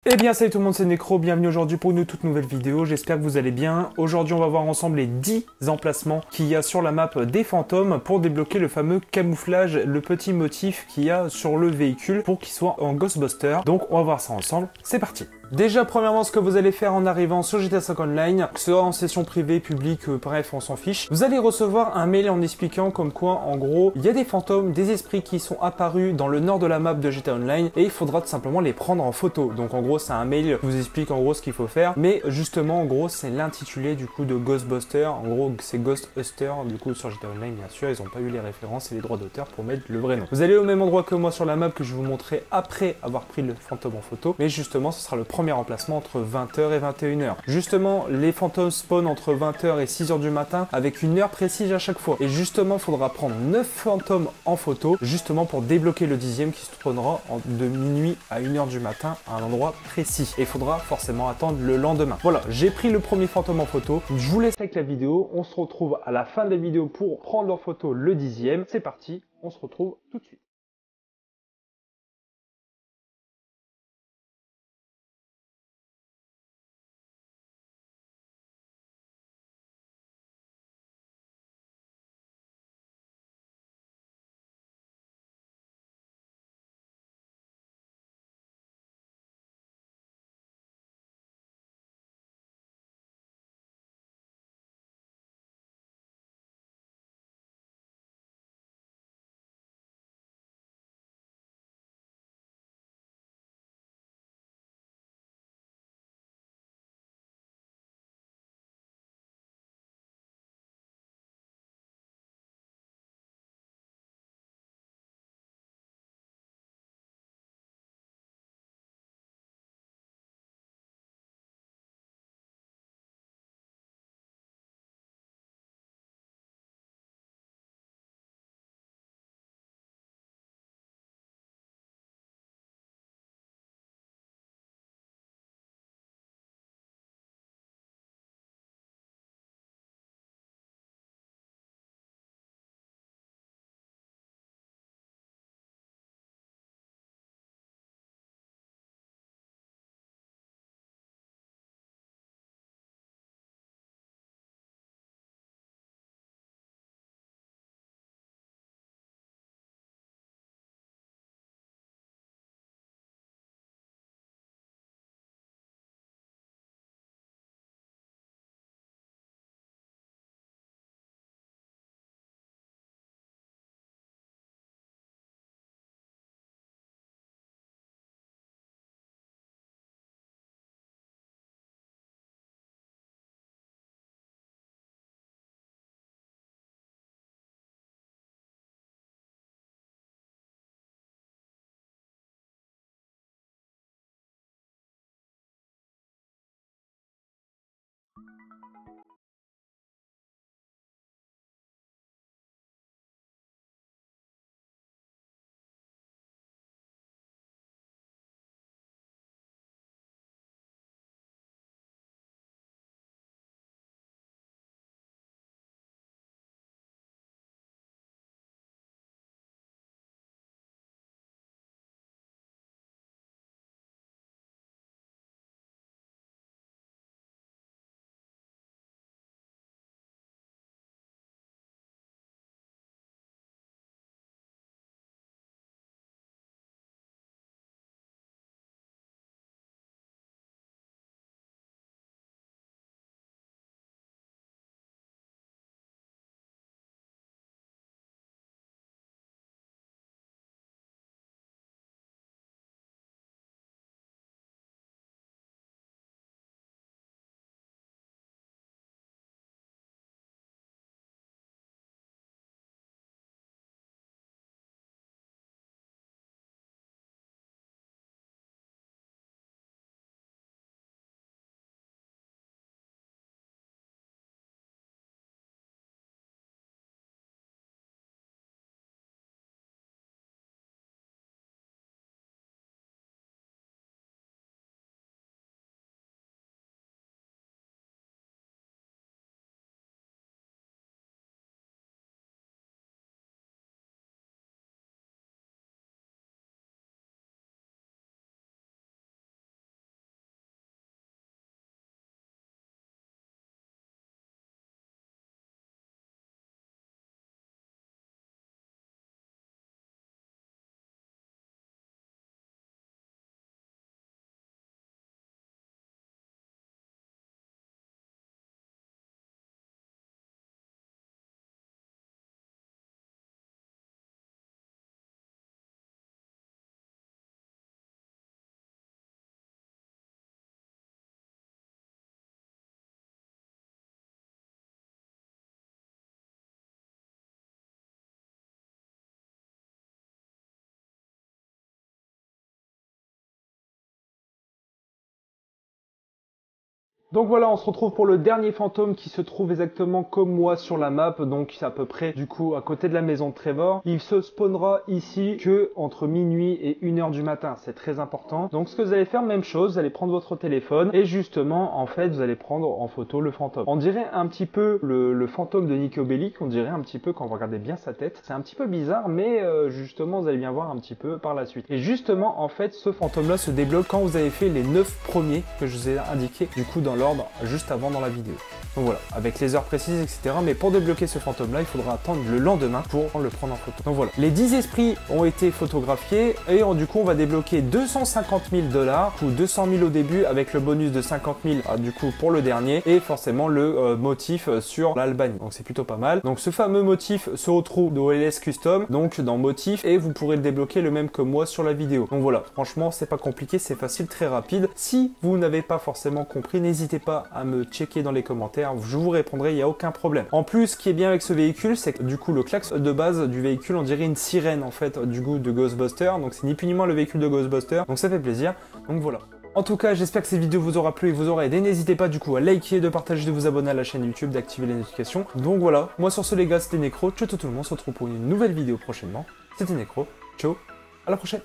Eh bien salut tout le monde, c'est Necro, bienvenue aujourd'hui pour une toute nouvelle vidéo, j'espère que vous allez bien. Aujourd'hui on va voir ensemble les 10 emplacements qu'il y a sur la map des fantômes pour débloquer le fameux camouflage, le petit motif qu'il y a sur le véhicule pour qu'il soit en Ghostbuster. Donc on va voir ça ensemble, c'est parti. Déjà premièrement ce que vous allez faire en arrivant sur GTA 5 Online, que ce soit en session privée, publique, bref on s'en fiche, vous allez recevoir un mail en expliquant comme quoi en gros il y a des fantômes, des esprits qui sont apparus dans le nord de la map de GTA Online et il faudra tout simplement les prendre en photo. Donc en gros c'est un mail qui vous explique en gros ce qu'il faut faire, mais justement en gros c'est l'intitulé du coup de Ghostbuster, en gros c'est Ghostbuster du coup sur GTA Online bien sûr, ils n'ont pas eu les références et les droits d'auteur pour mettre le vrai nom. Vous allez au même endroit que moi sur la map que je vous montrer après avoir pris le fantôme en photo, mais justement ce sera le premier emplacement entre 20h et 21h. Justement les fantômes spawn entre 20h et 6h du matin avec une heure précise à chaque fois, et justement il faudra prendre 9 fantômes en photo justement pour débloquer le 10e qui se spawnera de minuit à 1h du matin à un endroit précis. Et il faudra forcément attendre le lendemain. Voilà, j'ai pris le premier fantôme en photo. Je vous laisse avec la vidéo. On se retrouve à la fin de la vidéo pour prendre en photo le 10e. C'est parti, on se retrouve tout de suite. Donc voilà, on se retrouve pour le dernier fantôme qui se trouve exactement comme moi sur la map, donc c'est à peu près du coup à côté de la maison de Trevor. Il se spawnera ici que entre minuit et 1h du matin, c'est très important. Donc ce que vous allez faire, même chose, vous allez prendre votre téléphone et justement en fait vous allez prendre en photo le fantôme. On dirait un petit peu le fantôme de Nico Bellic, on dirait un petit peu quand vous regardez bien sa tête. C'est un petit peu bizarre mais justement vous allez bien voir un petit peu par la suite. Et justement en fait ce fantôme là se débloque quand vous avez fait les 9 premiers que je vous ai indiqués du coup dans l'ordre juste avant dans la vidéo. Donc voilà, avec les heures précises, etc. Mais pour débloquer ce fantôme-là, il faudra attendre le lendemain pour le prendre en photo. Donc voilà, les 10 esprits ont été photographiés et du coup, on va débloquer 250 000 $, ou 200 000 au début avec le bonus de 50 000 du coup pour le dernier et forcément le motif sur l'Albanie. Donc c'est plutôt pas mal. Donc ce fameux motif se retrouve dans OLS Custom, donc dans motif, et vous pourrez le débloquer le même que moi sur la vidéo. Donc voilà, franchement, c'est pas compliqué, c'est facile, très rapide. Si vous n'avez pas forcément compris, n'hésitez pas à me checker dans les commentaires, je vous répondrai, il n'y a aucun problème. En plus, ce qui est bien avec ce véhicule, c'est que du coup le klaxon de base du véhicule, on dirait une sirène en fait du goût de Ghostbuster, donc c'est ni plus ni moins le véhicule de Ghostbuster, donc ça fait plaisir, donc voilà. En tout cas, j'espère que cette vidéo vous aura plu et vous aura aidé. N'hésitez pas du coup à liker, de partager, de vous abonner à la chaîne YouTube, d'activer les notifications. Donc voilà, moi sur ce les gars, c'était Necro, ciao tout le monde, on se retrouve pour une nouvelle vidéo prochainement. C'était Necro, ciao, à la prochaine.